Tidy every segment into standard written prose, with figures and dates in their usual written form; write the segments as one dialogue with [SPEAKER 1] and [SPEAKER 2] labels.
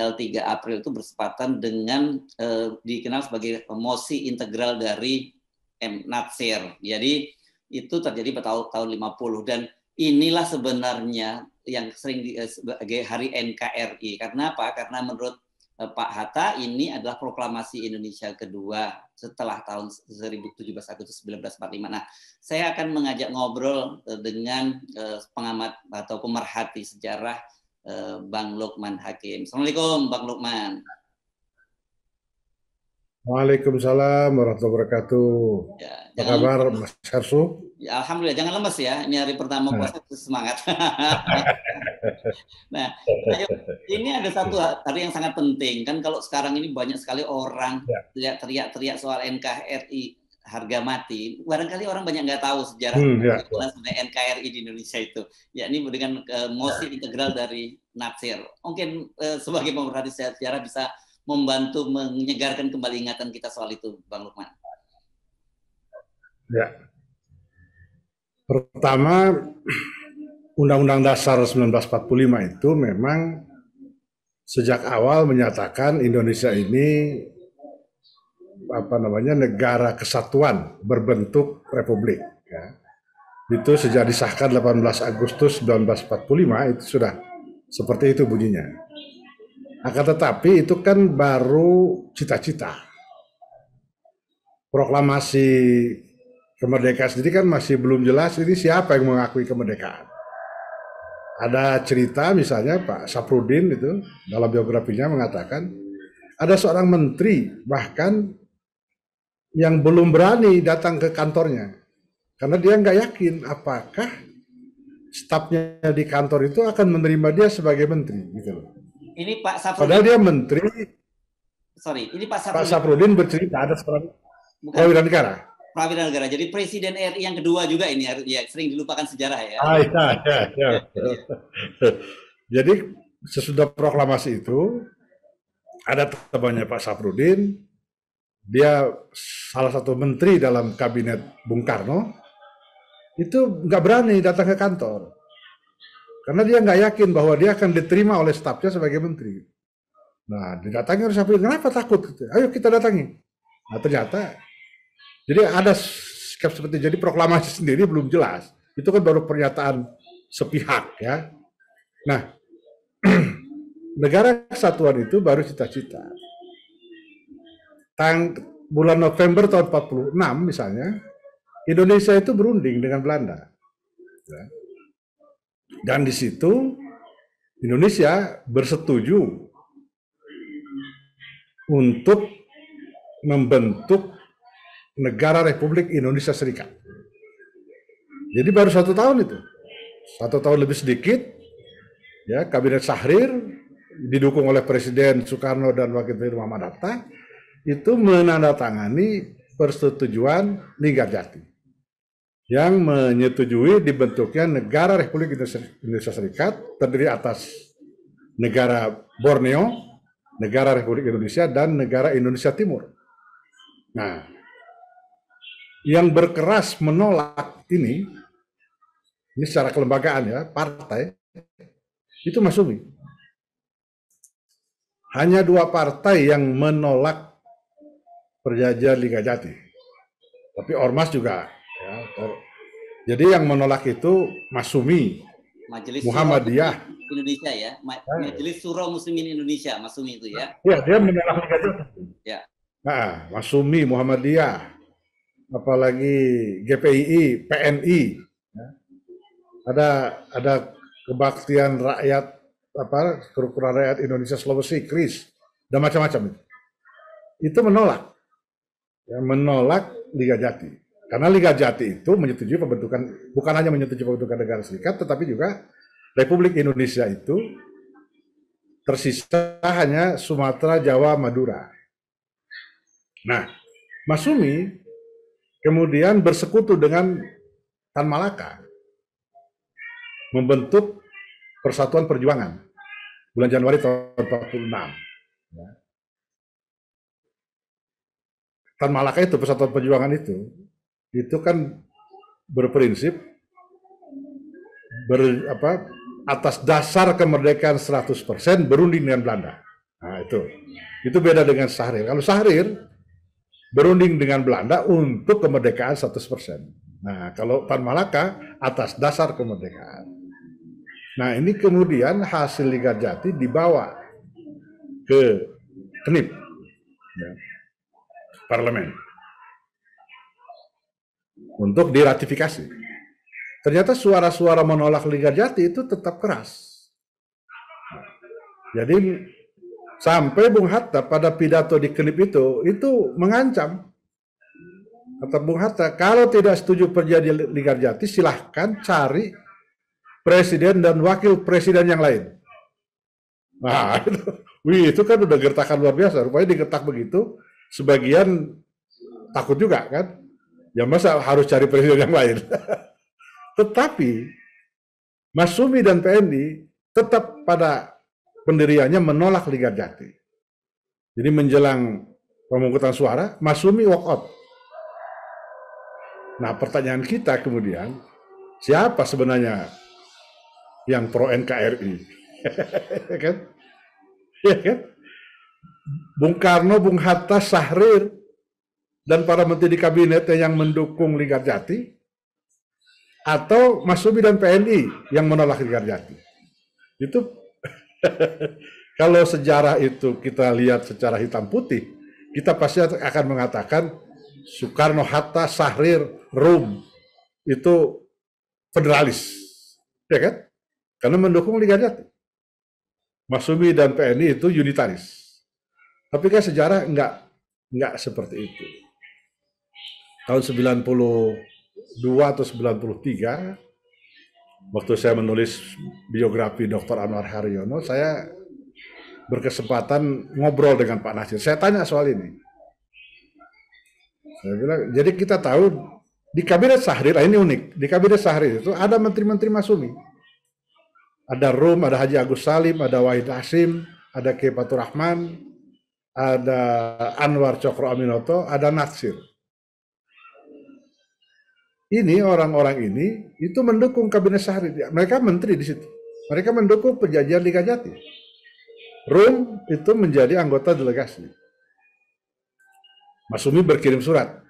[SPEAKER 1] tanggal 3 April itu bersepatan dengan dikenal sebagai mosi integral dari Natsir. Jadi itu terjadi pada tahun 50 dan inilah sebenarnya yang sering sebagai hari NKRI. Karena apa? Karena menurut Pak Hatta ini adalah proklamasi Indonesia kedua setelah tahun 17 Agustus 1945. Nah, saya akan mengajak ngobrol dengan pengamat atau pemerhati sejarah Bang Lukman Hakim. Assalamualaikum Bang Lukman.
[SPEAKER 2] Waalaikumsalam warahmatullahi wabarakatuh.
[SPEAKER 1] Ya,
[SPEAKER 2] Apa kabar Mas Hersu?
[SPEAKER 1] Ya, alhamdulillah, jangan lemes ya. Ini hari pertama puasa, semangat. Nah, ayo, ini ada satu hari yang sangat penting. Kan kalau sekarang ini banyak sekali orang teriak-teriak soal NKRI harga mati. Barangkali orang banyak nggak tahu sejarah NKRI di Indonesia itu. Ya, ini dengan mosi integral dari Natsir. Mungkin sebagai pemerhati sejarah bisa membantu menyegarkan kembali ingatan kita soal itu, Bang Lukman.
[SPEAKER 2] Ya. Pertama, Undang-Undang Dasar 1945 itu memang sejak awal menyatakan Indonesia ini negara kesatuan berbentuk republik. Ya. Itu sejak disahkan 18 Agustus 1945 itu sudah seperti itu bunyinya. Akan tetapi itu kan baru cita-cita. Proklamasi kemerdekaan sendiri kan masih belum jelas ini siapa yang mengakui kemerdekaan. Ada cerita misalnya Pak Saprudin itu dalam biografinya mengatakan ada seorang menteri bahkan yang belum berani datang ke kantornya karena dia nggak yakin apakah stafnya di kantor itu akan menerima dia sebagai menteri gitu loh.
[SPEAKER 1] Ini Pak Saprudin.
[SPEAKER 2] Padahal dia menteri.
[SPEAKER 1] Ini Pak
[SPEAKER 2] Saprudin bercerita ada seorang perwira negara.
[SPEAKER 1] Perwira negara. Jadi Presiden RI yang kedua juga ini ya, sering dilupakan sejarah ya.
[SPEAKER 2] Ya. Jadi sesudah proklamasi itu ada temannya Pak Saprudin, dia salah satu menteri dalam kabinet Bung Karno, itu nggak berani datang ke kantor. Karena dia nggak yakin bahwa dia akan diterima oleh stafnya sebagai menteri. Nah, didatangi oleh Saprudin, kenapa takut? Ayo kita datangi. Nah, ternyata, jadi ada sikap seperti jadi proklamasi sendiri belum jelas. Itu kan baru pernyataan sepihak ya. Nah, negara kesatuan itu baru cita-cita. Bulan November tahun 46 misalnya, Indonesia itu berunding dengan Belanda. Ya. Dan di situ Indonesia bersetuju untuk membentuk negara Republik Indonesia Serikat. Jadi baru 1 tahun itu, 1 tahun lebih sedikit, ya Kabinet Syahrir didukung oleh Presiden Soekarno dan Wakil Presiden Muhammad Hatta itu menandatangani persetujuan Linggarjati yang menyetujui dibentuknya negara Republik Indonesia Serikat terdiri atas negara Borneo, negara Republik Indonesia, dan negara Indonesia Timur. Nah, yang berkeras menolak ini secara kelembagaan ya, partai, itu Masyumi. Hanya 2 partai yang menolak perjanjian Linggarjati. Tapi Ormas juga. Ya, jadi yang menolak itu Masyumi,
[SPEAKER 1] Majelis
[SPEAKER 2] Muhammadiyah
[SPEAKER 1] Indonesia ya, Majelis Syuro Muslimin Indonesia, Masyumi itu ya.
[SPEAKER 2] Ya, dia menolak Linggarjati.
[SPEAKER 1] Ya.
[SPEAKER 2] Nah, Masyumi, Muhammadiyah, apalagi GPII, PNI, ya. Ada Kebaktian Rakyat, Kerukunan Rakyat Indonesia Sulawesi, KRIS, dan macam-macam itu. Itu menolak, ya, menolak Linggarjati. Karena Linggarjati itu menyetujui pembentukan, bukan hanya menyetujui pembentukan negara serikat, tetapi juga Republik Indonesia itu tersisa hanya Sumatera, Jawa, Madura. Nah, Masyumi kemudian bersekutu dengan Tan Malaka, membentuk Persatuan Perjuangan bulan Januari tahun 46. Ya. Tan Malaka itu, Persatuan Perjuangan itu kan berprinsip atas dasar kemerdekaan 100% berunding dengan Belanda. Nah, itu beda dengan Syahrir. Kalau Syahrir berunding dengan Belanda untuk kemerdekaan 100%. Nah, kalau Tan Malaka atas dasar kemerdekaan. Nah, ini kemudian hasil Liga Jati dibawa ke KNIP, ya, parlemen, untuk diratifikasi. Ternyata suara-suara menolak Liga Jati itu tetap keras. Jadi sampai Bung Hatta pada pidato di KNIP itu mengancam. Kata Bung Hatta, kalau tidak setuju perjanjian Liga Jati, silahkan cari presiden dan wakil presiden yang lain. Nah, itu kan udah gertakan luar biasa. Rupanya digertak begitu, sebagian takut juga kan. Ya masa harus cari presiden yang lain. Tetapi Masyumi dan PNI tetap pada pendiriannya menolak Liga Jati. Jadi menjelang pemungutan suara, Masyumi walk out. Nah, pertanyaan kita kemudian, siapa sebenarnya yang pro NKRI? Kan? Ya kan? Bung Karno, Bung Hatta, Syahrir, dan para menteri di kabinet yang mendukung Liga Jati, atau Masyumi dan PNI yang menolak Liga Jati. Itu kalau sejarah itu kita lihat secara hitam putih, kita pasti akan mengatakan Soekarno, Hatta, Syahrir, Rum itu federalis, ya kan? Karena mendukung Liga Jati. Masyumi dan PNI itu unitaris. Tapi kan sejarah enggak seperti itu. Tahun 92 atau 93, waktu saya menulis biografi Dr. Anwar Haryono, saya berkesempatan ngobrol dengan Pak Nasir. Saya tanya soal ini. Saya bilang, jadi kita tahu di kabinet Syahrir, ini unik, di kabinet Syahrir itu ada menteri-menteri Masyumi. Ada Rum, ada Haji Agus Salim, ada Wahid Hasim, ada K. Fatur Rahman, ada Anwar Cokro Aminoto, ada Natsir. Ini orang-orang ini itu mendukung kabinet Syahrir. Mereka menteri di situ. Mereka mendukung perjanjian Liga Jati. Rum itu menjadi anggota delegasi. Masyumi berkirim surat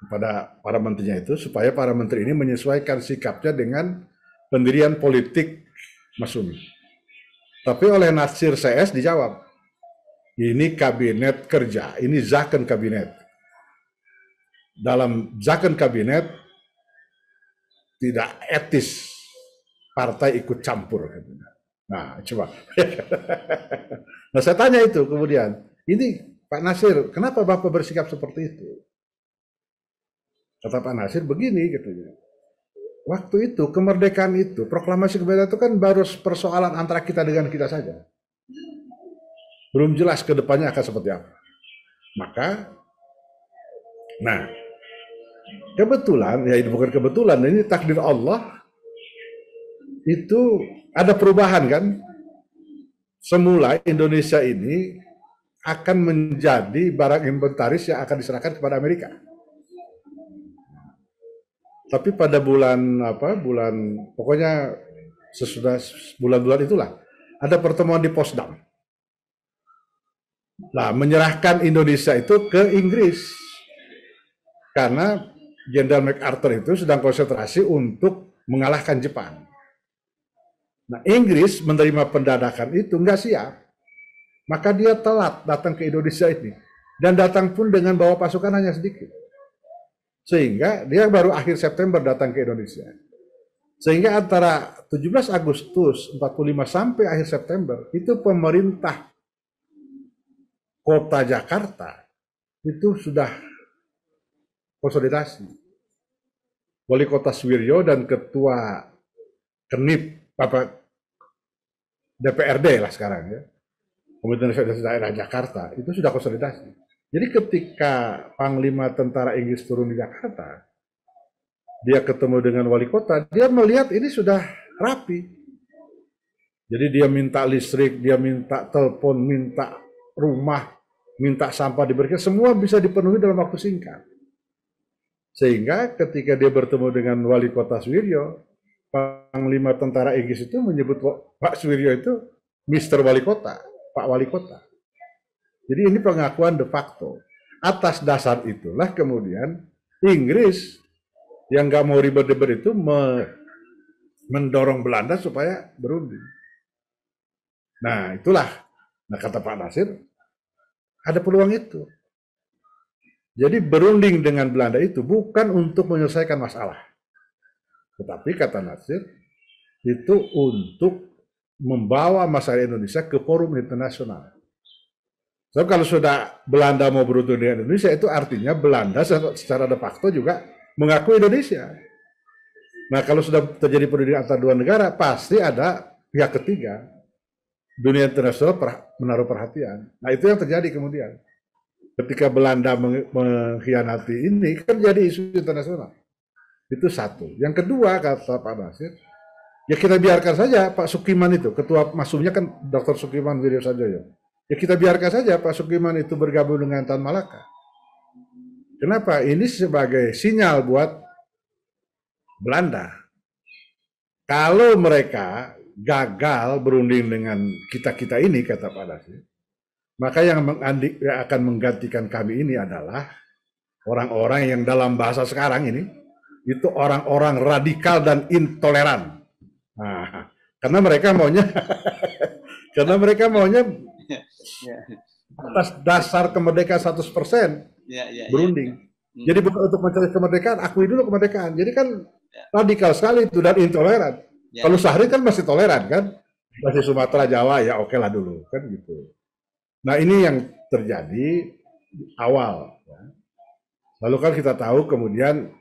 [SPEAKER 2] kepada para menterinya itu supaya para menteri ini menyesuaikan sikapnya dengan pendirian politik Masyumi. Tapi oleh Natsir CS dijawab, ini kabinet kerja, ini zakon kabinet. Dalam zakon kabinet tidak etis partai ikut campur. Nah, coba. Nah, saya tanya itu kemudian, ini Pak Nasir, kenapa Bapak bersikap seperti itu? Kata Pak Nasir begini, katanya. Waktu itu, kemerdekaan itu, proklamasi kemerdekaan itu kan baru persoalan antara kita dengan kita saja. Belum jelas ke depannya akan seperti apa. Maka, nah, kebetulan, ya ini bukan kebetulan, ini takdir Allah, itu ada perubahan kan. Semula Indonesia ini akan menjadi barang inventaris yang akan diserahkan kepada Amerika. Tapi pada pokoknya sesudah bulan-bulan itulah, ada pertemuan di Potsdam. Nah, menyerahkan Indonesia itu ke Inggris. Karena Jenderal MacArthur itu sedang konsentrasi untuk mengalahkan Jepang. Nah, Inggris menerima pendadakan itu nggak siap. Maka dia telat datang ke Indonesia ini. Dan datang pun dengan bawa pasukan hanya sedikit. Sehingga dia baru akhir September datang ke Indonesia. Sehingga antara 17 Agustus 45 sampai akhir September, itu pemerintah kota Jakarta itu sudah konsolidasi. Wali kota Suwiryo dan ketua KNIP, DPRD lah sekarang ya, Komite Inventaris Daerah Jakarta, itu sudah konsolidasi. Jadi ketika Panglima Tentara Inggris turun di Jakarta, dia ketemu dengan wali kota, dia melihat ini sudah rapi. Jadi dia minta listrik, dia minta telepon, minta rumah, minta sampah diberikan, semua bisa dipenuhi dalam waktu singkat. Sehingga ketika dia bertemu dengan wali kota Suwiryo, Panglima Tentara Inggris itu menyebut Pak Suwiryo itu Mr. Wali Kota. Pak Wali Kota. Jadi ini pengakuan de facto. Atas dasar itulah kemudian Inggris yang nggak mau ribet-ribet itu mendorong Belanda supaya berunding. Nah itulah, nah kata Pak Nasir, ada peluang itu. Jadi berunding dengan Belanda itu bukan untuk menyelesaikan masalah. Tetapi kata Nasir, itu untuk membawa masalah Indonesia ke forum internasional. So, kalau sudah Belanda mau berunding dengan Indonesia, itu artinya Belanda secara de facto juga mengakui Indonesia. Nah, kalau sudah terjadi perundingan antara dua negara, pasti ada pihak ketiga. Dunia internasional menaruh perhatian. Nah, itu yang terjadi kemudian. Ketika Belanda mengkhianati ini, kan jadi isu internasional. Itu satu. Yang kedua, kata Pak Nasir, ya kita biarkan saja Pak Sukiman itu, ketua masumnya kan Dr. Sukiman Wiryasanjoyo. Ya kita biarkan saja Pak Sukiman itu bergabung dengan Tan Malaka. Kenapa? Ini sebagai sinyal buat Belanda. Kalau mereka gagal berunding dengan kita-kita ini, kata Pak Nasir, maka yang akan menggantikan kami ini adalah orang-orang yang dalam bahasa sekarang ini, itu orang-orang radikal dan intoleran. Nah, karena mereka maunya atas dasar kemerdekaan 100% berunding. Jadi bukan untuk mencari kemerdekaan, akui dulu kemerdekaan. Jadi kan radikal sekali itu dan intoleran. Kalau Syahrir kan masih toleran kan, masih Sumatera Jawa ya oke lah dulu kan gitu. Nah ini yang terjadi awal. Lalu kan kita tahu kemudian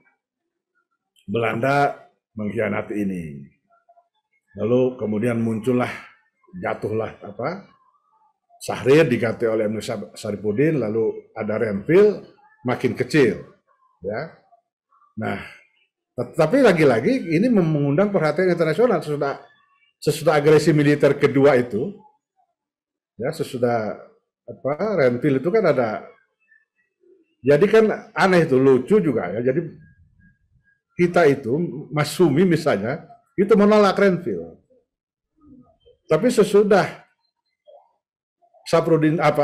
[SPEAKER 2] Belanda mengkhianati ini. Lalu kemudian jatuhlah Syahrir diganti oleh Emil Saripudin, lalu ada Renville makin kecil, ya. Nah, tapi lagi-lagi ini mengundang perhatian internasional sesudah agresi militer kedua itu, ya sesudah Renville itu kan ada, jadi kan aneh itu, lucu juga ya. Jadi kita itu, Mas Sumi misalnya, itu menolak Renville, tapi sesudah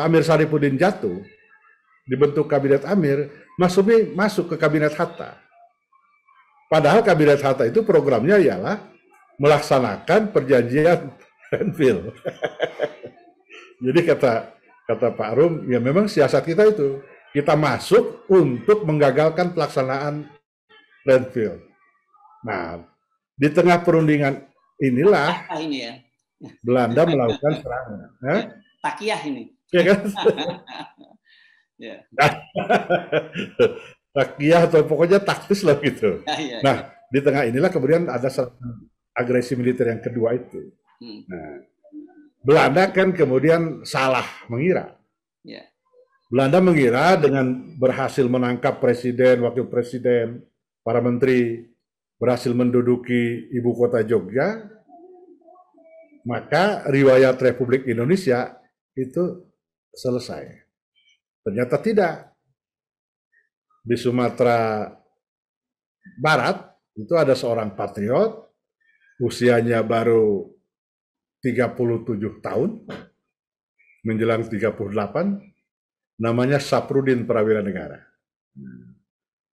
[SPEAKER 2] Amir Saripudin jatuh, dibentuk kabinet Amir, Mas Sumi masuk ke kabinet Hatta. Padahal kabinet Hatta itu programnya ialah melaksanakan perjanjian Renville. Jadi kata Pak Rum, ya memang siasat kita itu, kita masuk untuk menggagalkan pelaksanaan Renville. Nah, di tengah perundingan inilah Belanda melakukan serangan.
[SPEAKER 1] Takiyah ini.
[SPEAKER 2] Ya kan? Takiyah atau pokoknya taktis lah gitu. Nah, di tengah inilah kemudian ada agresi militer yang kedua itu. Nah, Belanda kan kemudian salah mengira. Belanda mengira dengan berhasil menangkap presiden, wakil presiden, para menteri, berhasil menduduki ibu kota Jogja, maka riwayat Republik Indonesia itu selesai. Ternyata tidak. Di Sumatera Barat itu ada seorang patriot, usianya baru 37 tahun, menjelang 38, namanya Saprudin Prawira Negara.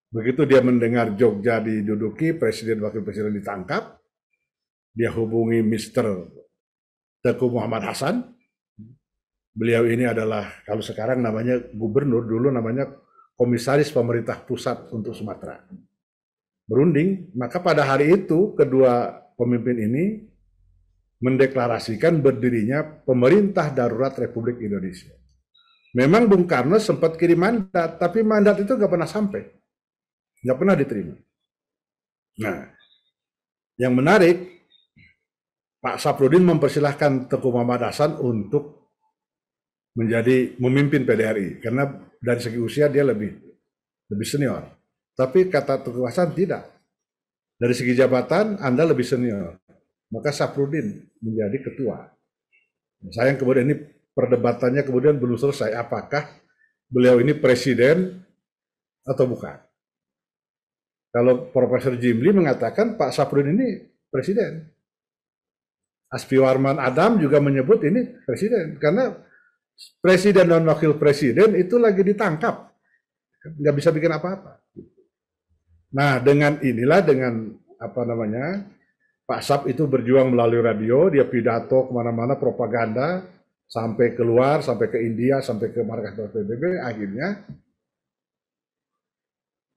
[SPEAKER 2] Begitu dia mendengar Jogja diduduki, presiden wakil presiden ditangkap, dia hubungi Mr. Teguh Muhammad Hasan. Beliau ini adalah, kalau sekarang namanya gubernur, dulu namanya komisaris pemerintah pusat untuk Sumatera. Berunding, maka pada hari itu kedua pemimpin ini mendeklarasikan berdirinya pemerintah darurat Republik Indonesia. Memang Bung Karno sempat kirim mandat, tapi mandat itu nggak pernah sampai, nggak pernah diterima. Nah, yang menarik, Pak Saprudin mempersilahkan Teguh Muhammad Hasan untuk menjadi memimpin PDRI karena dari segi usia dia lebih senior. Tapi kata Teguh Hasan tidak. Dari segi jabatan Anda lebih senior. Maka Saprudin menjadi ketua. Sayang kemudian ini perdebatannya kemudian belum selesai. Apakah beliau ini presiden atau bukan? Kalau Profesor Jimli mengatakan Pak Saprudin ini presiden. Asfiwarman Adam juga menyebut ini presiden, karena presiden dan wakil presiden itu lagi ditangkap, nggak bisa bikin apa-apa. Nah, dengan inilah, dengan apa namanya, Pak Sap itu berjuang melalui radio, dia pidato kemana-mana, propaganda, sampai keluar, sampai ke India, sampai ke markas PBB, akhirnya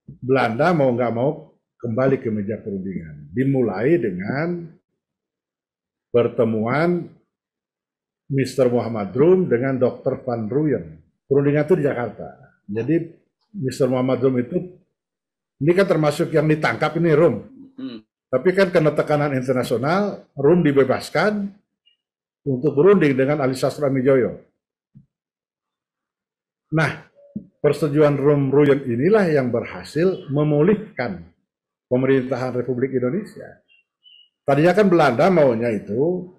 [SPEAKER 2] Belanda mau nggak mau kembali ke meja perundingan. Dimulai dengan pertemuan Mr. Muhammad Rum dengan Dr. Van Ruyen. Perundingan itu di Jakarta. Jadi Mr. Muhammad Rum itu, ini kan termasuk yang ditangkap ini Rum. Tapi kan karena tekanan internasional, Rum dibebaskan untuk berunding dengan Ali Sastroamidjojo. Nah, persetujuan Rum Ruyen inilah yang berhasil memulihkan pemerintahan Republik Indonesia. Tadinya kan Belanda maunya itu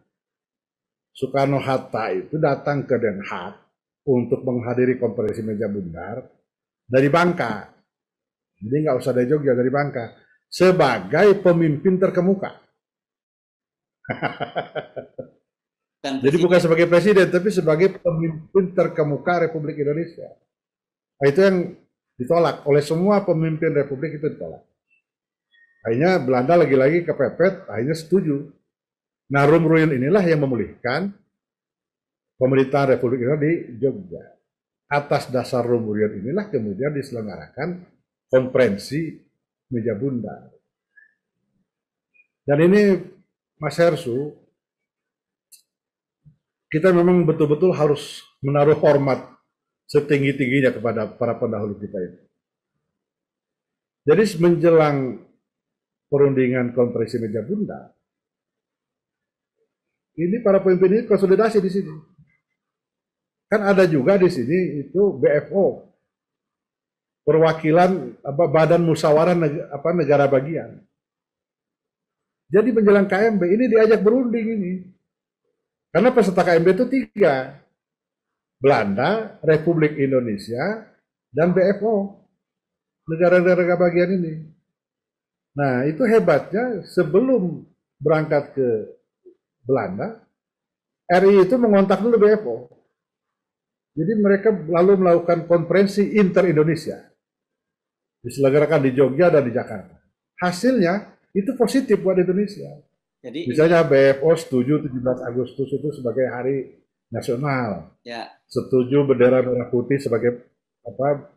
[SPEAKER 2] Soekarno-Hatta itu datang ke Den Haag untuk menghadiri konferensi meja bundar dari Bangka. Jadi nggak usah dari Jogja, dari Bangka. Sebagai pemimpin terkemuka. Jadi bukan sebagai presiden, tapi sebagai pemimpin terkemuka Republik Indonesia. Nah, itu yang ditolak oleh semua pemimpin Republik, itu ditolak. Akhirnya Belanda lagi-lagi kepepet, akhirnya setuju. Nah, Rum Ruyen inilah yang memulihkan pemerintahan Republik Indonesia di Jogja. Atas dasar Rum Ruyen inilah kemudian diselenggarakan konferensi meja bundar. Dan ini Mas Hersu, kita memang betul-betul harus menaruh hormat setinggi-tingginya kepada para pendahulu kita ini. Jadi menjelang perundingan konferensi meja bundar, ini para pemimpin ini konsolidasi di sini. Kan ada juga di sini itu BFO, perwakilan Badan Musyawarah Negara Bagian. Jadi menjelang KMB ini diajak berunding ini. Karena peserta KMB itu 3. Belanda, Republik Indonesia, dan BFO. Negara-negara bagian ini. Nah, itu hebatnya, sebelum berangkat ke Belanda, RI itu mengontak dulu BFO. Jadi mereka lalu melakukan konferensi inter-Indonesia. Diselenggarakan di Jogja dan di Jakarta. Hasilnya itu positif buat Indonesia. Jadi misalnya BFO setuju 17 Agustus itu sebagai hari nasional. Ya. Setuju bendera merah putih sebagai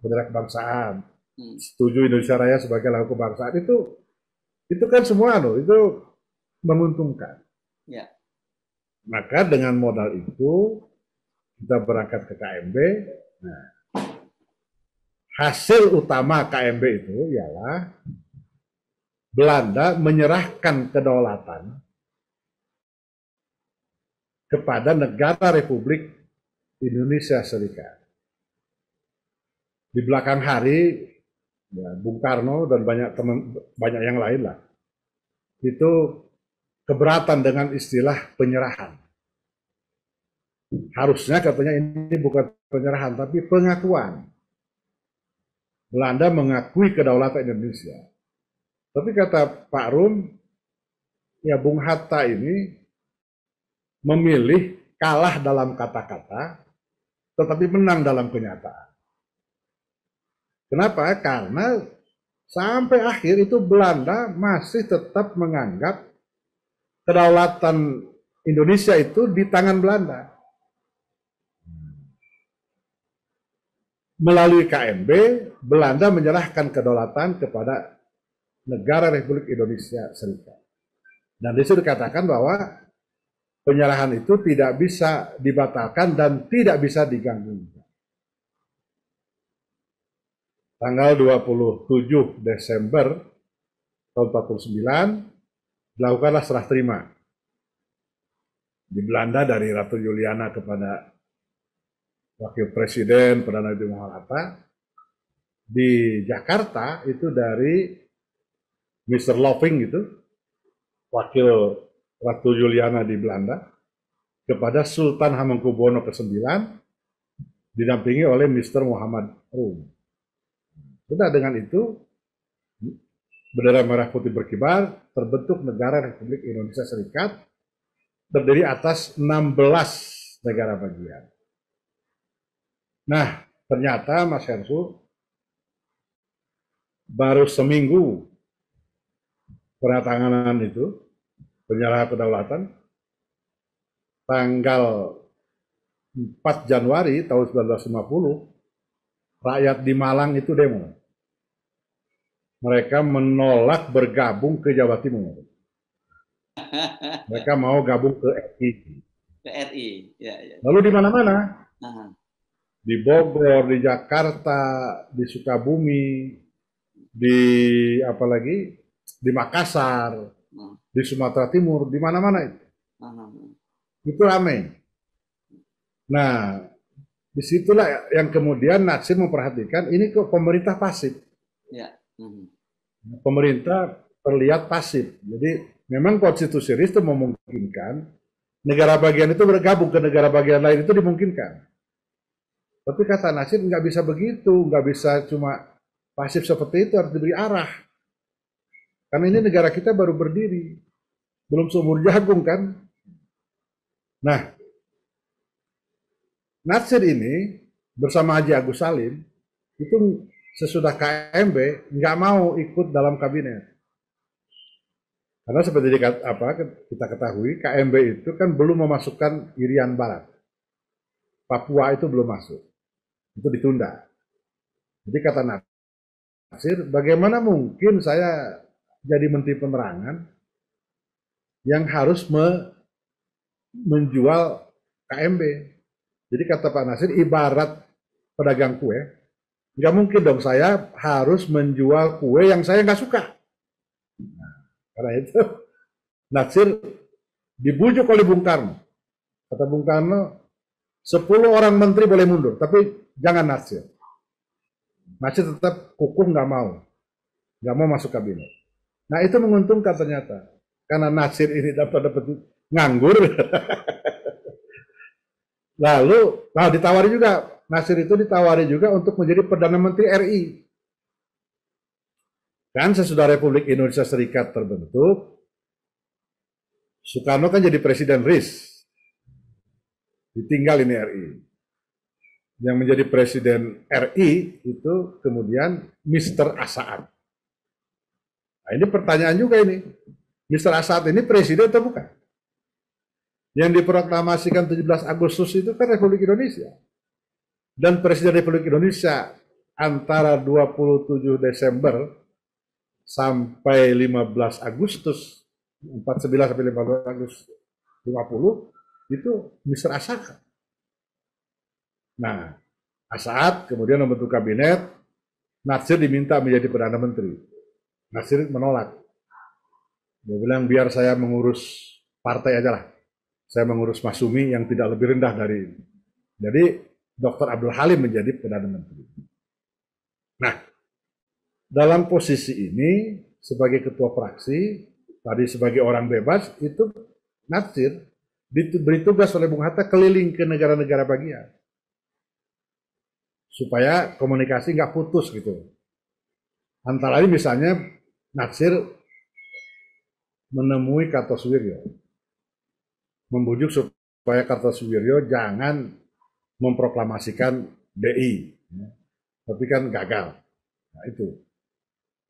[SPEAKER 2] bendera kebangsaan. Setuju Indonesia Raya sebagai lagu kebangsaan. Itu kan semua itu menguntungkan. Ya. Maka dengan modal itu kita berangkat ke KMB. Nah, hasil utama KMB itu ialah Belanda menyerahkan kedaulatan kepada negara Republik Indonesia Serikat. Di belakang hari, ya, Bung Karno dan banyak yang lain lah, itu keberatan dengan istilah penyerahan. Harusnya katanya ini bukan penyerahan, tapi pengakuan. Belanda mengakui kedaulatan Indonesia. Tapi kata Pak Rum, ya Bung Hatta ini memilih kalah dalam kata-kata, tetapi menang dalam kenyataan. Kenapa? Karena sampai akhir itu Belanda masih tetap menganggap kedaulatan Indonesia itu di tangan Belanda. Melalui KMB, Belanda menyerahkan kedaulatan kepada negara Republik Indonesia Serikat. Dan di situ dikatakan bahwa penyerahan itu tidak bisa dibatalkan dan tidak bisa diganggu. Tanggal 27 Desember tahun 49 dilakukanlah serah terima di Belanda dari Ratu Juliana kepada Wakil Presiden Perdana Menteri Muhammad Hatta. Di Jakarta itu dari Mr. Loving gitu, Wakil Ratu Juliana di Belanda, kepada Sultan Hamengkubuwono ke-9, didampingi oleh Mr. Muhammad Rum. Sudah dengan itu, bendera merah putih berkibar, terbentuk negara Republik Indonesia Serikat, terdiri atas 16 negara bagian. Nah, ternyata Mas Hersu baru seminggu penandatanganan itu, penyerahan kedaulatan, tanggal 4 Januari tahun 1950, rakyat di Malang itu demo. Mereka menolak bergabung ke Jawa Timur. Mereka mau gabung ke RI.
[SPEAKER 1] Ke RI, ya, ya.
[SPEAKER 2] Lalu di mana-mana, di Bogor, di Jakarta, di Sukabumi, di apalagi di Makassar, di Sumatera Timur, di mana-mana itu. Itu ramai. Nah, disitulah yang kemudian Natsir memperhatikan ini kok pemerintah pasif.
[SPEAKER 1] Ya.
[SPEAKER 2] Pemerintah terlihat pasif. Jadi memang konstitusi RIS itu memungkinkan negara bagian itu bergabung ke negara bagian lain, itu dimungkinkan. Tapi kata Natsir nggak bisa begitu, nggak bisa cuma pasif seperti itu, harus diberi arah. Karena ini negara kita baru berdiri, belum seumur jagung kan. Nah, Natsir ini bersama Haji Agus Salim itu sesudah KMB nggak mau ikut dalam kabinet. Karena seperti kita ketahui, KMB itu kan belum memasukkan Irian Barat. Papua itu belum masuk. Itu ditunda. Jadi kata Natsir, bagaimana mungkin saya jadi Menteri Penerangan yang harus menjual KMB. Jadi kata Pak Natsir, ibarat pedagang kue, nggak mungkin dong saya harus menjual kue yang saya nggak suka. Nah, karena itu Natsir dibujuk oleh Bung Karno. Kata Bung Karno, 10 orang menteri boleh mundur, tapi jangan Natsir. Natsir tetap kukuh nggak mau masuk kabinet. Nah itu menguntungkan ternyata, karena Natsir ini dapat nganggur. Lalu, ditawari juga, Natsir itu ditawari juga untuk menjadi Perdana Menteri RI. Kan sesudah Republik Indonesia Serikat terbentuk, Soekarno kan jadi Presiden RIS. Ditinggal ini RI. Yang menjadi Presiden RI itu kemudian Mr. Asaad. Nah ini pertanyaan juga ini. Mr. Asaad ini presiden atau bukan? Yang diproklamasikan 17 Agustus itu kan Republik Indonesia. Dan Presiden Republik Indonesia antara 27 Desember sampai 15 Agustus, 49 sampai 15 Agustus 50, itu Mr. Asaad. Nah, Asaad kemudian membentuk kabinet, Natsir diminta menjadi Perdana Menteri. Natsir menolak. Dia bilang, biar saya mengurus partai aja lah. Saya mengurus Masyumi yang tidak lebih rendah dari ini. Jadi Dr. Abdul Halim menjadi Perdana Menteri. Nah, dalam posisi ini sebagai ketua fraksi, tadi sebagai orang bebas, itu Natsir diberi tugas oleh Bung Hatta keliling ke negara-negara bagian. Supaya komunikasi nggak putus gitu. Antara lain misalnya Natsir menemui Kartosuwiryo, membujuk supaya Kartosuwiryo jangan memproklamasikan BI, tapi kan gagal. Nah itu.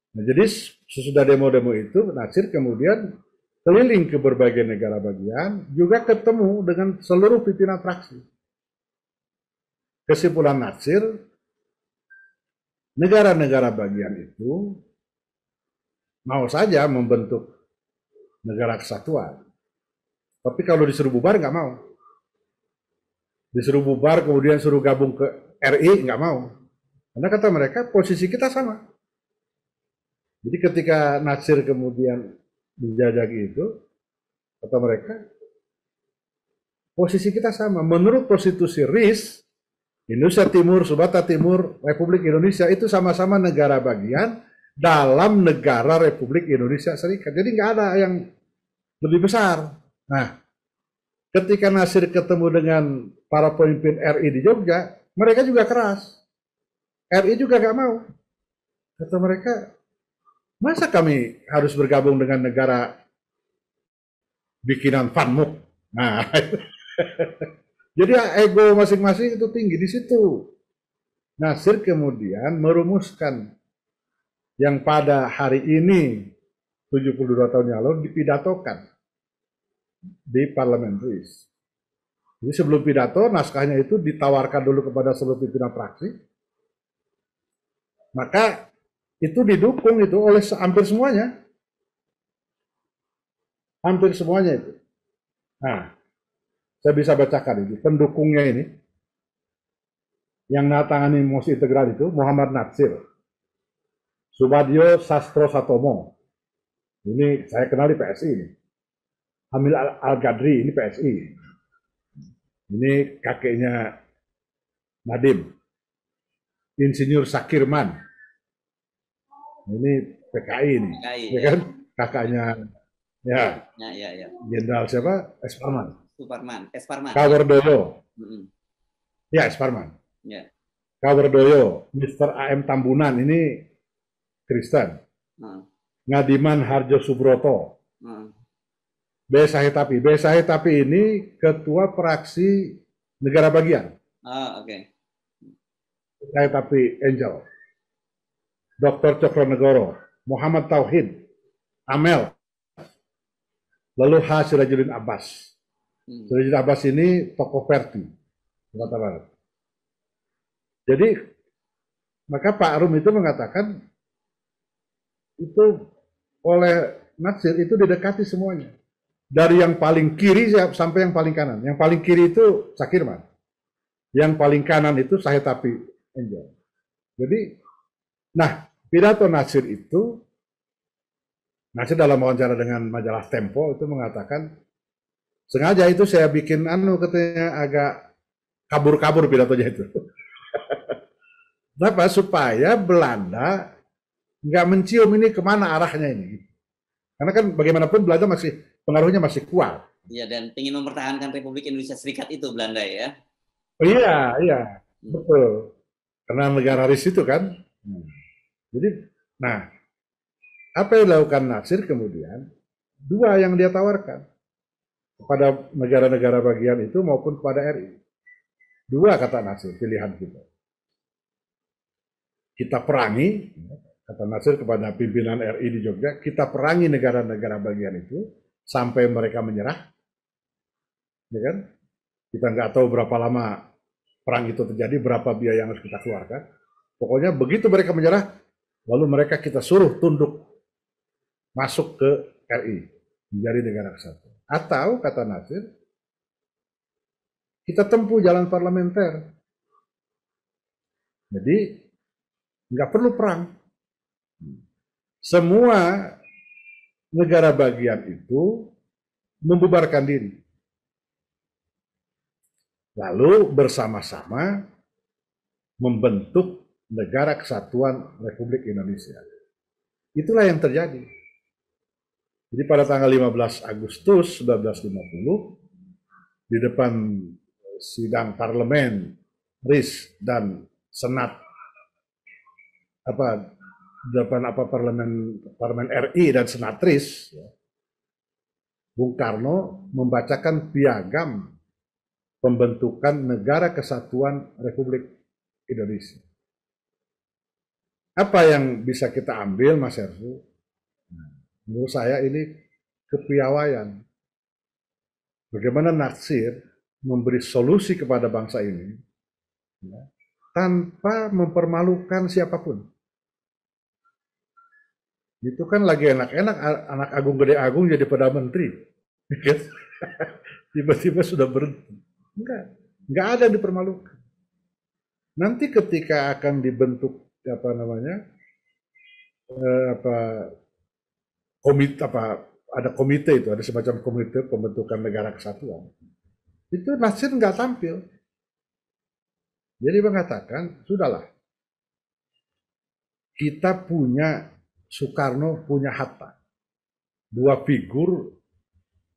[SPEAKER 2] Nah, jadi sesudah demo-demo itu, Natsir kemudian keliling ke berbagai negara bagian, juga ketemu dengan seluruh pimpinan fraksi. Kesimpulan Natsir, negara-negara bagian itu mau saja membentuk negara kesatuan. Tapi kalau disuruh bubar nggak mau. Disuruh bubar kemudian suruh gabung ke RI nggak mau. Karena kata mereka posisi kita sama. Jadi ketika Natsir kemudian menjajaki itu, kata mereka posisi kita sama. Menurut konstitusi RIS, Indonesia Timur, Sumatera Timur, Republik Indonesia itu sama-sama negara bagian dalam negara Republik Indonesia Serikat. Jadi nggak ada yang lebih besar. Nah, ketika Natsir ketemu dengan para pemimpin RI di Jogja, mereka juga keras. RI juga nggak mau. Kata mereka, masa kami harus bergabung dengan negara bikinan Van Mook? Nah, jadi ego masing-masing itu tinggi di situ. Nasir kemudian merumuskan yang pada hari ini 72 tahun yang lalu dipidatokan di parlementaris. Jadi sebelum pidato, naskahnya itu ditawarkan dulu kepada seluruh pimpinan fraksi, maka itu didukung itu oleh hampir semuanya itu. Nah, saya bisa bacakan ini, pendukungnya ini, yang menandatangani mosi integral itu Muhammad Natsir, Subadyo Sastro Satomo, ini saya kenal di PSI ini, Hamil Al-Gadri, ini PSI, ini kakeknya Nadim, Insinyur Sakirman, ini PKI ini,
[SPEAKER 1] PKI,
[SPEAKER 2] ya kan, kakaknya ya, Jenderal siapa? Esparman.
[SPEAKER 1] Esparman.
[SPEAKER 2] Kawardoyo. Ya, Esparman.
[SPEAKER 1] Ya.
[SPEAKER 2] Kawardoyo, Mr. AM Tambunan, ini Kristen. Ngadiman Harjo Subroto. Besahetapi. Besahetapi ini ketua fraksi negara bagian.
[SPEAKER 1] Oke.
[SPEAKER 2] Besahetapi Angel. Dr. Cokronegoro. Muhammad Tauhid. Amel. Lalu H. Sirajudin Abbas. Sirajudin Abbas ini tokoh Perti, Sumatera Barat. Jadi, maka Pak Rum itu mengatakan, itu oleh Natsir itu didekati semuanya. Dari yang paling kiri sampai yang paling kanan. Yang paling kiri itu Sakirman. Yang paling kanan itu Sahetapi Angel. Jadi, nah, pidato Natsir itu, Natsir dalam wawancara dengan majalah Tempo itu mengatakan, sengaja itu saya bikin katanya agak kabur-kabur pidatonya itu. Kenapa? Supaya Belanda nggak mencium ini kemana arahnya ini. Karena kan bagaimanapun Belanda pengaruhnya masih kuat.
[SPEAKER 1] Iya, dan ingin mempertahankan Republik Indonesia Serikat itu Belanda ya.
[SPEAKER 2] Oh, iya, betul. Karena negara RIS itu kan. Jadi, nah, apa yang dilakukan Natsir kemudian, dua yang dia tawarkan kepada negara-negara bagian itu maupun kepada RI. Dua kata Natsir, pilihan kita. Kita perangi, kata Natsir kepada pimpinan RI di Jogja, kita perangi negara-negara bagian itu sampai mereka menyerah. Ya kan? Kita nggak tahu berapa lama perang itu terjadi, berapa biaya yang harus kita keluarkan. Pokoknya begitu mereka menyerah, lalu mereka kita suruh tunduk masuk ke RI, menjadi negara kesatuan. Atau, kata Natsir, kita tempuh jalan parlementer. Jadi, nggak perlu perang. Semua negara bagian itu membubarkan diri. Lalu bersama-sama membentuk Negara Kesatuan Republik Indonesia. Itulah yang terjadi. Jadi pada tanggal 15 Agustus 1950, di depan sidang parlemen, RIS, dan Senat, parlemen RI dan Senat RIS, Bung Karno membacakan piagam pembentukan Negara Kesatuan Republik Indonesia. Apa yang bisa kita ambil, Mas Hersu? Menurut saya ini kepiawaian. Bagaimana Natsir memberi solusi kepada bangsa ini tanpa mempermalukan siapapun. Itu kan lagi enak-enak anak agung gede agung jadi Perdana Menteri. Tiba-tiba sudah berhenti. Enggak ada yang dipermalukan. Nanti ketika akan dibentuk ada komite itu, ada semacam komite pembentukan negara kesatuan. Itu Natsir nggak tampil. Jadi mengatakan, sudahlah, kita punya Soekarno, punya Hatta. Dua figur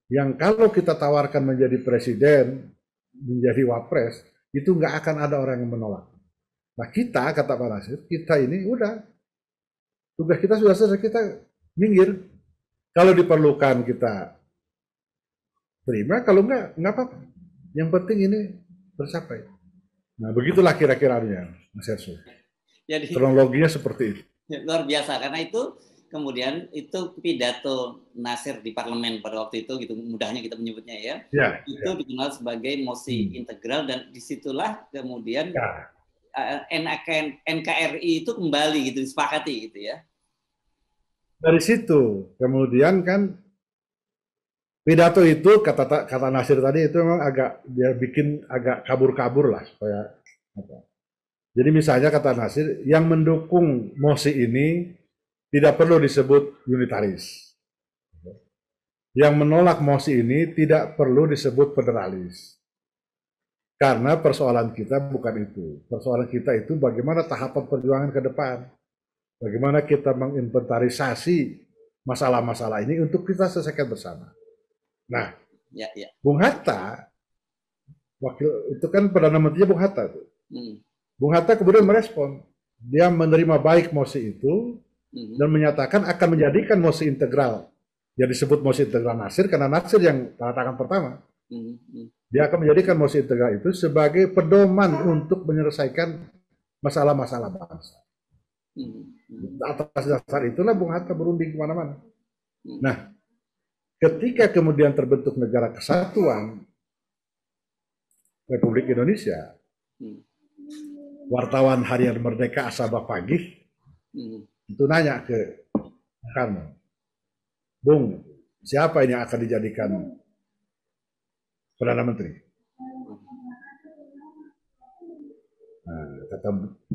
[SPEAKER 2] yang kalau kita tawarkan menjadi presiden, menjadi wapres, itu nggak akan ada orang yang menolak. Nah kita, kata Pak Natsir, kita ini udah, tugas kita sudah selesai, kita minggir. Kalau diperlukan kita terima, kalau nggak apa-apa. Yang penting ini tercapai. Nah, begitulah kira-kiranya, Mas Erso.
[SPEAKER 1] Jadi
[SPEAKER 2] Kronologinya seperti itu.
[SPEAKER 1] luar biasa karena itu kemudian itu pidato Nasir di parlemen pada waktu itu gitu mudahnya kita menyebutnya ya.
[SPEAKER 2] Ya,
[SPEAKER 1] Itu
[SPEAKER 2] ya.
[SPEAKER 1] dikenal sebagai mosi integral dan disitulah kemudian
[SPEAKER 2] Ya.
[SPEAKER 1] NKRI itu kembali gitu disepakati gitu ya.
[SPEAKER 2] Dari situ kemudian kan pidato itu kata Nasir tadi itu memang agak dia bikin agak kabur-kabur lah supaya apa. Jadi misalnya kata Nasir, yang mendukung mosi ini tidak perlu disebut unitaris. Yang menolak mosi ini tidak perlu disebut federalis. Karena persoalan kita bukan itu. Persoalan kita itu bagaimana tahapan perjuangan ke depan. Bagaimana kita menginventarisasi masalah-masalah ini untuk kita selesaikan bersama. Nah,
[SPEAKER 1] ya, ya.
[SPEAKER 2] Bung Hatta, wakil itu kan Perdana Menterinya Bung Hatta tuh. Bung Hatta kemudian merespon, dia menerima baik mosi itu dan menyatakan akan menjadikan mosi integral yang disebut mosi integral Nasir karena Nasir yang tanda tangan pertama. Dia akan menjadikan mosi integral itu sebagai pedoman untuk menyelesaikan masalah-masalah bangsa. Atas dasar itulah Bung Hatta berunding kemana-mana. Nah, ketika kemudian terbentuk Negara Kesatuan Republik Indonesia, wartawan Harian Merdeka Asabah Pagi itu nanya ke Bung Karno, Bung, siapa ini yang akan dijadikan Perdana Menteri? Nah,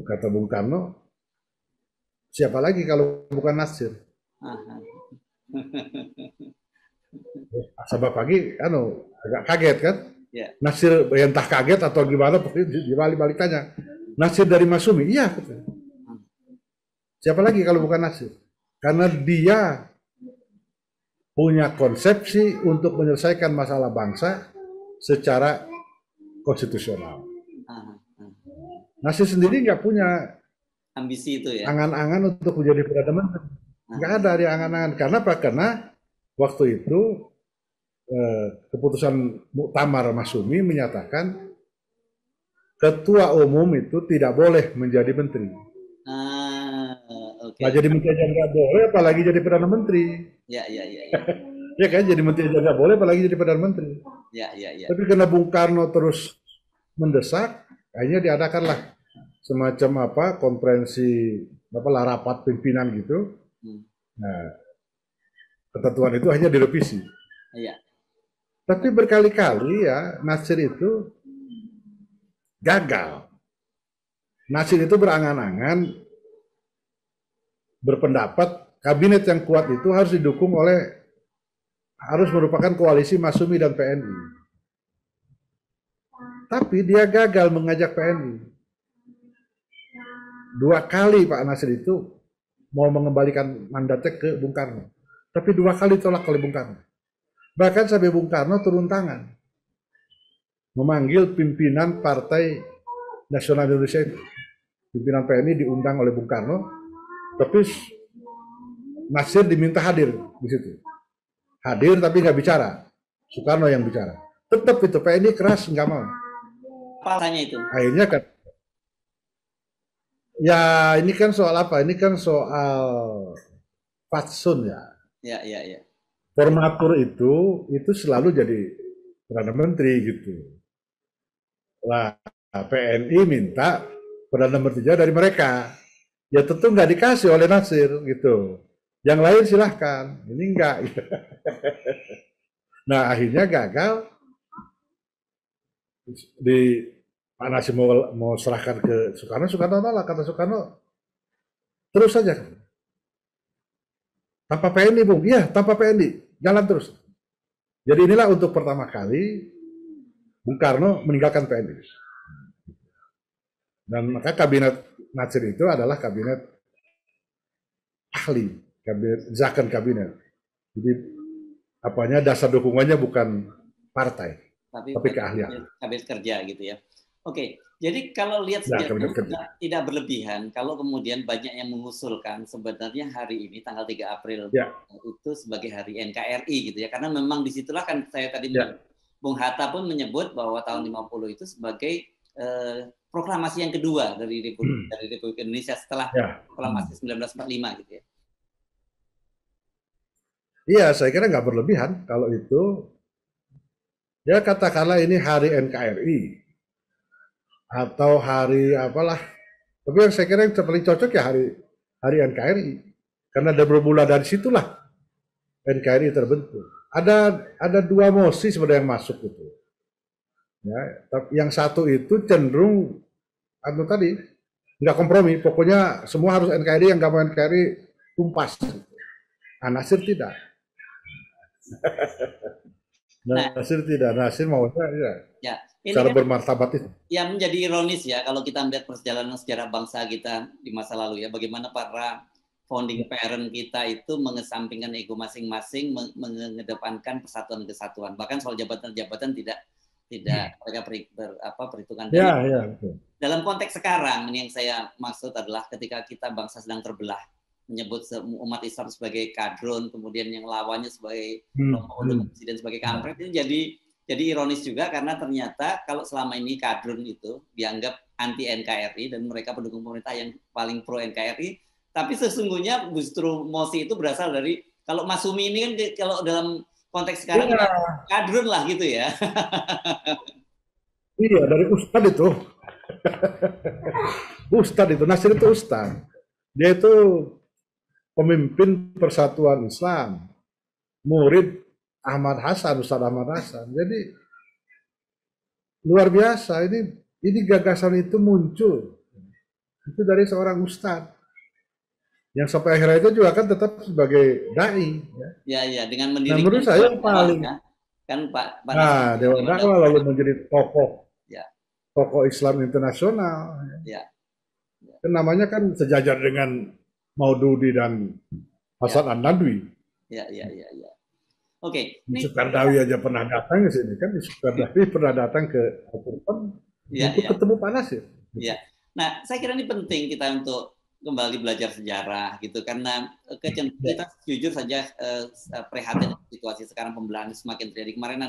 [SPEAKER 2] kata Bung Karno, siapa lagi kalau bukan Nasir? Asabah Pagi, agak kaget kan? Yeah. Nasir entah kaget atau gimana, dibalik-balik tanya. Nasir dari Masumi? Iya. Siapa lagi kalau bukan Nasir? Karena dia punya konsepsi untuk menyelesaikan masalah bangsa secara konstitusional. Nasir sendiri nggak punya
[SPEAKER 1] ambisi itu ya.
[SPEAKER 2] Angan-angan untuk menjadi Perdana Menteri. Nggak ada dia angan-angan. Karena apa? Karena waktu itu keputusan Muktamar Masyumi menyatakan ketua umum itu tidak boleh menjadi menteri.
[SPEAKER 1] Okay.
[SPEAKER 2] Nah, jadi menteri aja nggak boleh, apalagi jadi Perdana Menteri.
[SPEAKER 1] Ya.
[SPEAKER 2] Ya kan, jadi menteri aja nggak boleh, apalagi jadi Perdana Menteri.
[SPEAKER 1] Ya.
[SPEAKER 2] Tapi karena Bung Karno terus mendesak, akhirnya diadakanlah semacam konferensi rapat pimpinan gitu. Nah, ketentuan itu hanya direvisi.
[SPEAKER 1] Iya.
[SPEAKER 2] Tapi berkali-kali ya Nasir itu gagal. Nasir itu berangan-angan berpendapat kabinet yang kuat itu harus merupakan koalisi Masyumi dan PNI. Tapi dia gagal mengajak PNI. 2 kali Pak Nasir itu mau mengembalikan mandatnya ke Bung Karno. Tapi 2 kali tolak oleh Bung Karno. Bahkan sampai Bung Karno turun tangan. Memanggil pimpinan Partai Nasional Indonesia itu. Pimpinan PNI diundang oleh Bung Karno. Tapi Nasir diminta hadir di situ. Hadir tapi nggak bicara. Soekarno yang bicara. Tetap itu PNI keras nggak mau.
[SPEAKER 1] Apanya itu?
[SPEAKER 2] Akhirnya kan ya ini kan soal apa? Ini kan soal fatsun ya.
[SPEAKER 1] Ya.
[SPEAKER 2] Formatur itu selalu jadi Perdana Menteri gitu. Lah PNI minta Perdana Menterinya dari mereka. Ya tentu nggak dikasih oleh Nasir gitu. Yang lain silahkan. Ini enggak. Nah akhirnya gagal. Pak Nasir mau serahkan ke Soekarno nolak. Kata Soekarno, terus saja. Tanpa PNI, Bung. Iya, tanpa PNI. Jalan terus. Jadi inilah untuk pertama kali Bung Karno meninggalkan PNI. Dan maka kabinet Nasir itu adalah kabinet ahli, zakon kabinet. Jadi dasar dukungannya bukan partai, tapi keahlian.
[SPEAKER 1] Kabinet kerja gitu ya. Oke, jadi kalau lihat
[SPEAKER 2] Ya,
[SPEAKER 1] sejarah tidak berlebihan, kalau kemudian banyak yang mengusulkan sebenarnya hari ini tanggal 3 April
[SPEAKER 2] ya,
[SPEAKER 1] itu sebagai hari NKRI gitu ya, karena memang disitulah kan saya tadi
[SPEAKER 2] ya.
[SPEAKER 1] Bung Hatta pun menyebut bahwa tahun 50 itu sebagai proklamasi yang kedua dari Republik Indonesia setelah
[SPEAKER 2] Ya.
[SPEAKER 1] proklamasi 1945 gitu ya.
[SPEAKER 2] Iya, saya kira nggak berlebihan kalau itu. Ya katakanlah ini hari NKRI atau hari apalah. Tapi yang saya kira yang paling cocok ya hari NKRI. Karena ada bermula dari situlah NKRI terbentuk. Ada dua mosi sebenarnya yang masuk itu. Ya, tapi yang satu itu cenderung tadi nggak kompromi. Pokoknya semua harus NKRI, yang nggak mau NKRI tumpas. Nasir tidak. Nasir tidak. Nasir maunya ya,
[SPEAKER 1] ini
[SPEAKER 2] cara
[SPEAKER 1] kan
[SPEAKER 2] bermartabat itu.
[SPEAKER 1] Ya menjadi ironis ya kalau kita melihat perjalanan sejarah bangsa kita di masa lalu ya, bagaimana para founding parent kita itu mengesampingkan ego masing-masing, mengedepankan persatuan kesatuan. Bahkan soal jabatan-jabatan tidak mereka perhitungan.
[SPEAKER 2] Ya.
[SPEAKER 1] Dalam konteks sekarang ini yang saya maksud adalah ketika kita bangsa sedang terbelah, menyebut umat Islam sebagai kadrun, kemudian yang lawannya sebagai presiden sebagai kampret, ini jadi ironis juga karena ternyata kalau selama ini kadrun itu dianggap anti NKRI dan mereka pendukung pemerintah yang paling pro NKRI, tapi sesungguhnya justru mosi itu berasal dari, kalau Masumi ini kan kalau dalam konteks sekarang ya, kadrun lah gitu ya.
[SPEAKER 2] Iya, dari Ustadz itu. Ustadz itu, Nasir itu Ustadz. Dia itu pemimpin Persatuan Islam, murid Ahmad Hasan, Ustadz Ahmad Hasan. Jadi luar biasa, ini gagasan itu muncul. Itu dari seorang Ustadz. Yang sampai akhirnya itu juga kan tetap sebagai dai.
[SPEAKER 1] Ya, dengan mendirikan.
[SPEAKER 2] Nah, menurut saya yang paling
[SPEAKER 1] kan Pak
[SPEAKER 2] Dewan Dakwah lalu menjadi tokoh Islam internasional.
[SPEAKER 1] Ya.
[SPEAKER 2] Kan namanya kan sejajar dengan Maududi dan Hasan An-Nadwi.
[SPEAKER 1] Ya. Oke.
[SPEAKER 2] Sukardawi aja pernah datang ke sini kan, Sukardawi pernah datang ke Al-Quran untuk ketemu Pak Nasir.
[SPEAKER 1] Ya. Nah, saya kira ini penting kita untuk kembali belajar sejarah gitu, karena kita jujur saja prihatin situasi sekarang, pembelahan semakin terjadi. Kemarin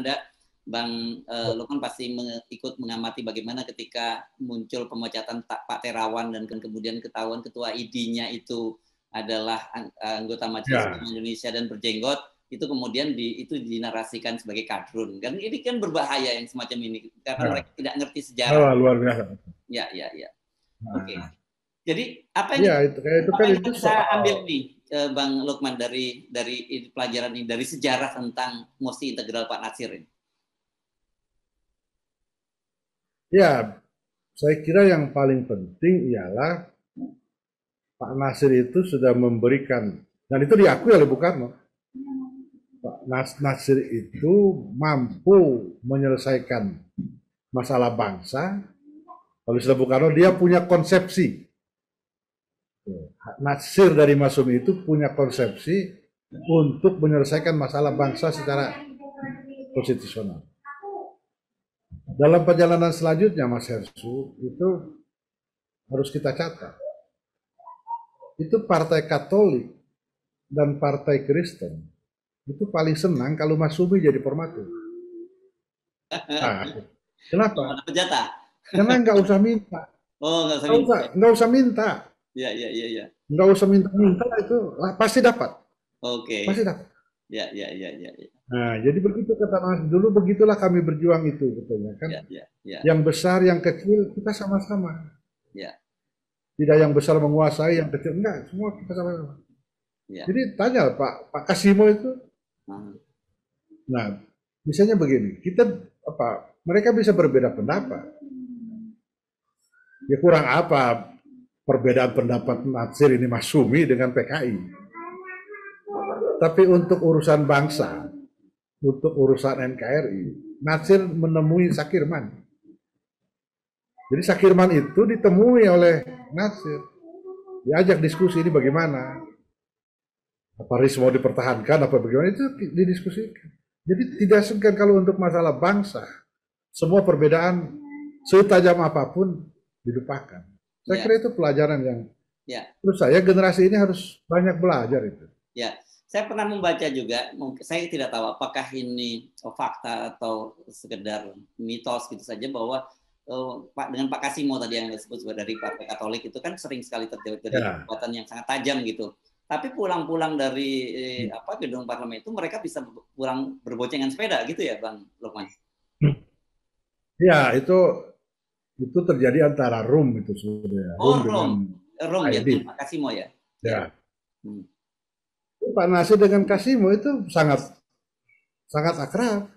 [SPEAKER 1] Bang Lukman pasti ikut mengamati bagaimana ketika muncul pemecatan Pak Terawan dan kemudian ketahuan ketua ID-nya itu adalah anggota Majelis Ulama Indonesia dan berjenggot, itu kemudian itu dinarasikan sebagai kadrun. Kan ini kan berbahaya yang semacam ini karena mereka tidak ngerti sejarah.
[SPEAKER 2] Luar biasa.
[SPEAKER 1] Ya. Oke. Jadi apa yang kita bisa ambil nih, Bang Lukman, dari pelajaran ini, dari sejarah tentang mosi integral Pak Nasir ini?
[SPEAKER 2] Ya, saya kira yang paling penting ialah Pak Nasir itu sudah memberikan, dan itu diakui oleh Bung Karno, Pak Nasir itu mampu menyelesaikan masalah bangsa. Kalau sudah Bung Karno, dia punya konsepsi. Nasir dari Masumi itu punya konsepsi untuk menyelesaikan masalah bangsa secara konstitusional. Dalam perjalanan selanjutnya, Mas Hersu, itu harus kita catat. Itu Partai Katolik dan Partai Kristen itu paling senang kalau Masumi jadi formatur. Nah, kenapa? Karena nggak usah minta.
[SPEAKER 1] Oh,
[SPEAKER 2] nggak usah minta.
[SPEAKER 1] Ya.
[SPEAKER 2] Nggak usah minta itu pasti dapat.
[SPEAKER 1] Oke.
[SPEAKER 2] Pasti dapat.
[SPEAKER 1] Ya.
[SPEAKER 2] Nah, jadi begitu kata Mas, dulu begitulah kami berjuang itu, katanya kan.
[SPEAKER 1] Ya.
[SPEAKER 2] Yang besar, yang kecil kita sama-sama.
[SPEAKER 1] Ya.
[SPEAKER 2] Tidak yang besar menguasai, yang kecil enggak, semua kita sama-sama. Ya. Jadi tanya Pak Kasimo itu. Nah, misalnya begini, mereka bisa berbeda pendapat. Ya kurang apa perbedaan pendapat Nasir ini Masumi dengan PKI. Tapi untuk urusan bangsa, untuk urusan NKRI, Nasir menemui Sakirman. Jadi Sakirman itu ditemui oleh Nasir. Diajak diskusi ini bagaimana. Apa RIS mau dipertahankan, apa bagaimana, itu didiskusikan. Jadi tidak segan kalau untuk masalah bangsa. Semua perbedaan setajam apapun dilupakan. Saya
[SPEAKER 1] Ya,
[SPEAKER 2] kira itu pelajaran yang
[SPEAKER 1] ya,
[SPEAKER 2] menurut saya generasi ini harus banyak belajar itu.
[SPEAKER 1] ya. Saya pernah membaca juga, saya tidak tahu apakah ini fakta atau sekedar mitos gitu saja bahwa dengan Pak Kasimo tadi yang disebut dari Partai Katolik itu kan sering sekali terjadi
[SPEAKER 2] Ya.
[SPEAKER 1] perdebatan yang sangat tajam gitu. Tapi pulang-pulang dari gedung parlemen itu mereka bisa pulang berboncengan sepeda gitu ya, Bang Lukman?
[SPEAKER 2] Ya, itu terjadi antara Rum itu sudah
[SPEAKER 1] Oh,
[SPEAKER 2] Rum dengan
[SPEAKER 1] Rom ya, dengan
[SPEAKER 2] Aidit.
[SPEAKER 1] Pak Kasimo ya. Ya.
[SPEAKER 2] Ya,
[SPEAKER 1] Hmm.
[SPEAKER 2] Pak Nasir dengan Kasimo itu sangat sangat akrab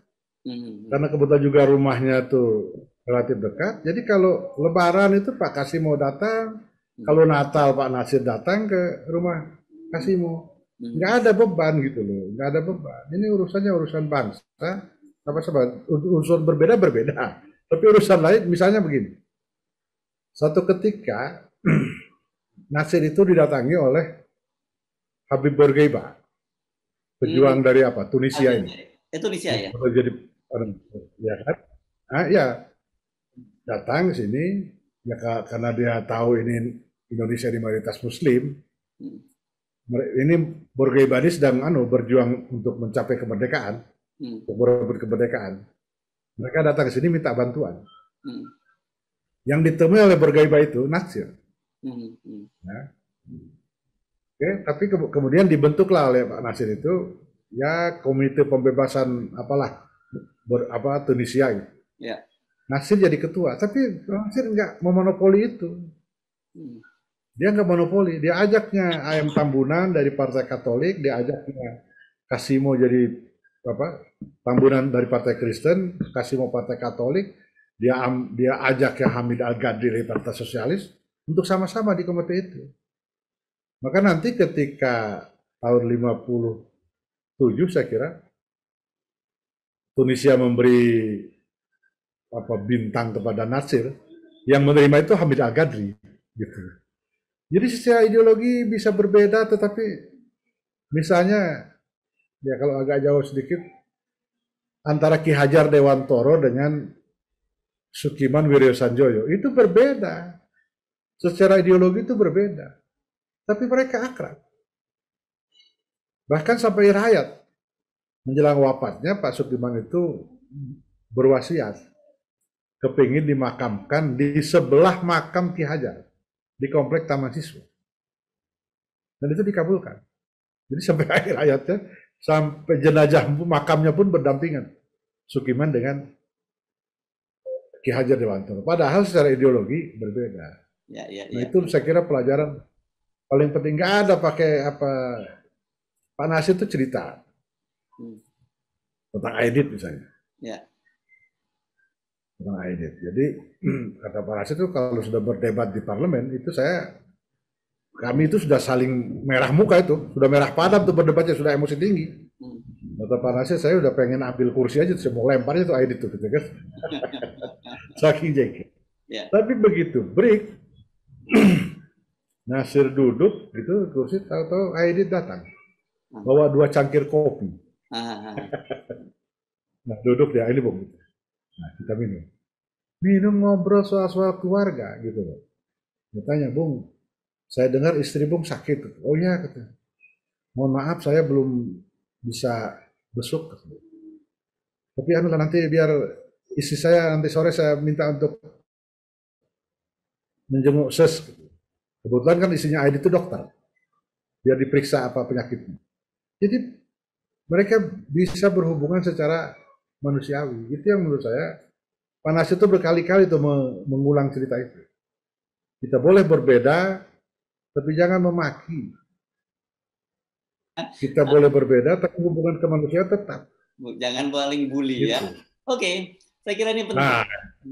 [SPEAKER 2] karena kebetulan juga rumahnya tuh relatif dekat. Jadi kalau Lebaran itu Pak Kasimo datang, kalau Natal Pak Nasir datang ke rumah Kasimo. Nggak ada beban gitu loh, nggak ada beban. Ini urusannya urusan bangsa, apa sebab urusan berbeda berbeda. Tapi urusan lain, misalnya begini, satu ketika Nasir itu didatangi oleh Habib Bourguiba, pejuang dari apa? Tunisia ini.
[SPEAKER 1] Tunisia ya.
[SPEAKER 2] Jadi ya kan? Nah, ya datang ke sini ya karena dia tahu ini Indonesia di mayoritas Muslim. Ini Bourguiba ini sedang berjuang untuk mencapai kemerdekaan, untuk berebut kemerdekaan. Mereka datang ke sini minta bantuan. Yang ditemui oleh Bourguiba itu Nasir. Nah, tapi kemudian dibentuklah oleh Pak Nasir itu ya komite pembebasan Tunisia gitu.
[SPEAKER 1] Ya.
[SPEAKER 2] Nasir jadi ketua, tapi Nasir nggak memonopoli itu. Dia nggak monopoli, dia ajaknya AM Tambunan dari Partai Katolik, dia ajaknya Kasimo jadi Tambunan dari Partai Kristen, Kasimo Partai Katolik, dia ajaknya Hamid Al-Ghadri dari Partai Sosialis untuk sama-sama di komite itu. Maka nanti ketika tahun 57 saya kira Tunisia memberi bintang kepada Nasir, yang menerima itu Hamid Al-Ghadri gitu. Jadi secara ideologi bisa berbeda, tetapi misalnya ya kalau agak jauh sedikit antara Ki Hajar Dewantoro dengan Sukiman Wiryosanjoyo itu berbeda. Secara ideologi itu berbeda. Tapi mereka akrab. Bahkan sampai rakyat menjelang wafatnya Pak Sukiman itu berwasiat kepingin dimakamkan di sebelah makam Ki Hajar di komplek Taman Siswa. Dan itu dikabulkan. Jadi sampai akhir hayatnya, sampai jenazah makamnya pun berdampingan. Sukiman dengan Ki Hajar Dewantoro. Padahal secara ideologi berbeda. Nah itu saya kira pelajaran paling penting. Nggak ada pakai Pak Nasir itu cerita tentang Aidit misalnya. Tentang Aidit. Jadi kata Pak Nasir itu kalau sudah berdebat di parlemen itu kami itu sudah saling merah muka itu, sudah merah padam tuh berdebatnya, sudah emosi tinggi. Kata Pak Nasir, saya udah pengen ambil kursi aja, saya mau lemparnya tuh Aidit tuh, gitu kan. Saking jengkel. Tapi begitu break, Nasir duduk gitu kursi, tahu-tahu Aidit datang, bawa 2 cangkir kopi. Nah duduk dia, ini Bung. Nah kita minum ngobrol soal keluarga gitu loh. Dia tanya, Bung, saya dengar istri Bung sakit. Oh iya, kata. Mohon maaf saya belum bisa besuk. Tapi nanti biar istri saya nanti sore saya minta untuk menjenguk ses. Kebetulan kan istrinya Aidit itu dokter. Biar diperiksa apa penyakitnya. Jadi mereka bisa berhubungan secara manusiawi. Itu yang menurut saya Pak Nasir itu berkali-kali tuh mengulang cerita itu. Kita boleh berbeda, tapi jangan memaki. Kita boleh berbeda, tapi hubungan kemanusiaan tetap.
[SPEAKER 1] Jangan paling bully gitu. Ya. Oke, saya kira ini penting.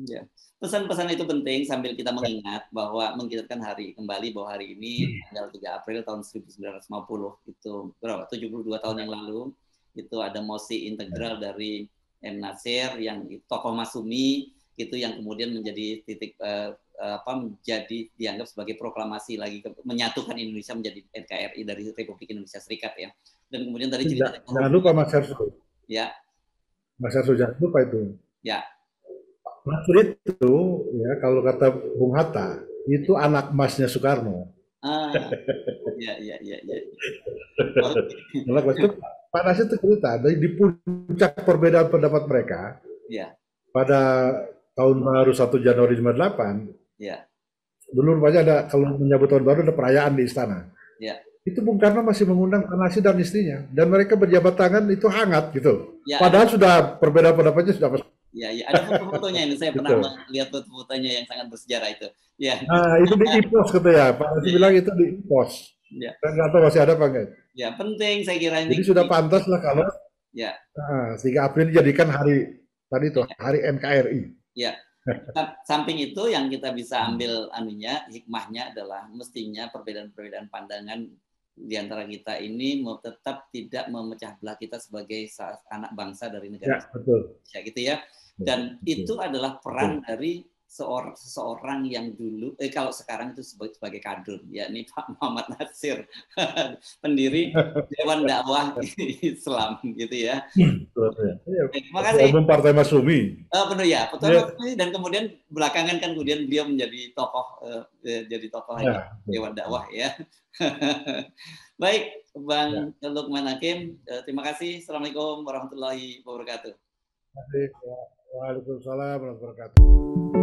[SPEAKER 1] Ya. Pesan-pesan itu penting sambil kita mengingat bahwa mengingatkan kembali bahwa hari ini tanggal 3 April tahun 1950 itu berapa? 72 tahun yang lalu itu ada mosi integral dari M. Nasir yang tokoh Masumi itu yang kemudian menjadi titik menjadi dianggap sebagai proklamasi lagi menyatukan Indonesia menjadi NKRI dari Republik Indonesia Serikat ya. Dan kemudian tadi cerita
[SPEAKER 2] jangan lupa Mas Hersu.
[SPEAKER 1] Ya.
[SPEAKER 2] Mas Hersu jangan lupa itu.
[SPEAKER 1] Ya.
[SPEAKER 2] Mansur itu, ya kalau kata Bung Hatta, itu anak emasnya Soekarno.
[SPEAKER 1] Ah, ya, ya, ya, ya. Oke.
[SPEAKER 2] Anak emas itu Pak Nasir itu cerita, di puncak perbedaan pendapat mereka,
[SPEAKER 1] Ya,
[SPEAKER 2] pada tahun baru 1 Januari 98,
[SPEAKER 1] ya,
[SPEAKER 2] dulu rupanya ada, kalau menyambut tahun baru ada perayaan di istana.
[SPEAKER 1] ya,
[SPEAKER 2] Itu Bung Karno masih mengundang Pak Nasir dan istrinya, dan mereka berjabat tangan itu hangat gitu.
[SPEAKER 1] ya. Ada,
[SPEAKER 2] Padahal sudah perbedaan pendapatnya sudah
[SPEAKER 1] ya, ya. Ada foto-fotonya ini. Saya pernah
[SPEAKER 2] gitu.
[SPEAKER 1] melihat foto-fotonya yang sangat bersejarah itu. Ya,
[SPEAKER 2] Nah, itu di IPOS gitu ya. Pak Nasir
[SPEAKER 1] ya,
[SPEAKER 2] bilang
[SPEAKER 1] ya,
[SPEAKER 2] itu di IPOS.
[SPEAKER 1] ya.
[SPEAKER 2] Saya nggak tahu masih ada apa enggak.
[SPEAKER 1] Ya, penting saya kira ini.
[SPEAKER 2] Jadi sudah pantas lah kalau
[SPEAKER 1] Ya,
[SPEAKER 2] 3 April dijadikan hari tadi itu
[SPEAKER 1] ya,
[SPEAKER 2] hari NKRI.
[SPEAKER 1] ya. Samping itu yang kita bisa ambil anunya, hikmahnya adalah mestinya perbedaan-perbedaan pandangan di antara kita ini tetap tidak memecah belah kita sebagai anak bangsa dari negara
[SPEAKER 2] Ya, betul.
[SPEAKER 1] Indonesia gitu ya. Dan
[SPEAKER 2] Betul.
[SPEAKER 1] itu adalah peran dari seseorang yang dulu kalau sekarang itu sebagai kader, yakni Pak Muhammad Nasir, pendiri Dewan Dakwah Islam gitu ya.
[SPEAKER 2] Betul, ya. Iya,
[SPEAKER 1] Terima
[SPEAKER 2] Ketua
[SPEAKER 1] kasih.
[SPEAKER 2] Umum Partai Masyumi.
[SPEAKER 1] Benar ya, betul.
[SPEAKER 2] Ya,
[SPEAKER 1] Dan kemudian belakangan kan kemudian beliau menjadi tokoh jadi tokoh
[SPEAKER 2] ya,
[SPEAKER 1] Dewan
[SPEAKER 2] betul.
[SPEAKER 1] Dakwah ya. Baik,
[SPEAKER 2] Ya.
[SPEAKER 1] Bang Lukman Hakim, terima kasih. Assalamualaikum warahmatullahi wabarakatuh.
[SPEAKER 2] Waalaikumsalam warahmatullahi wabarakatuh.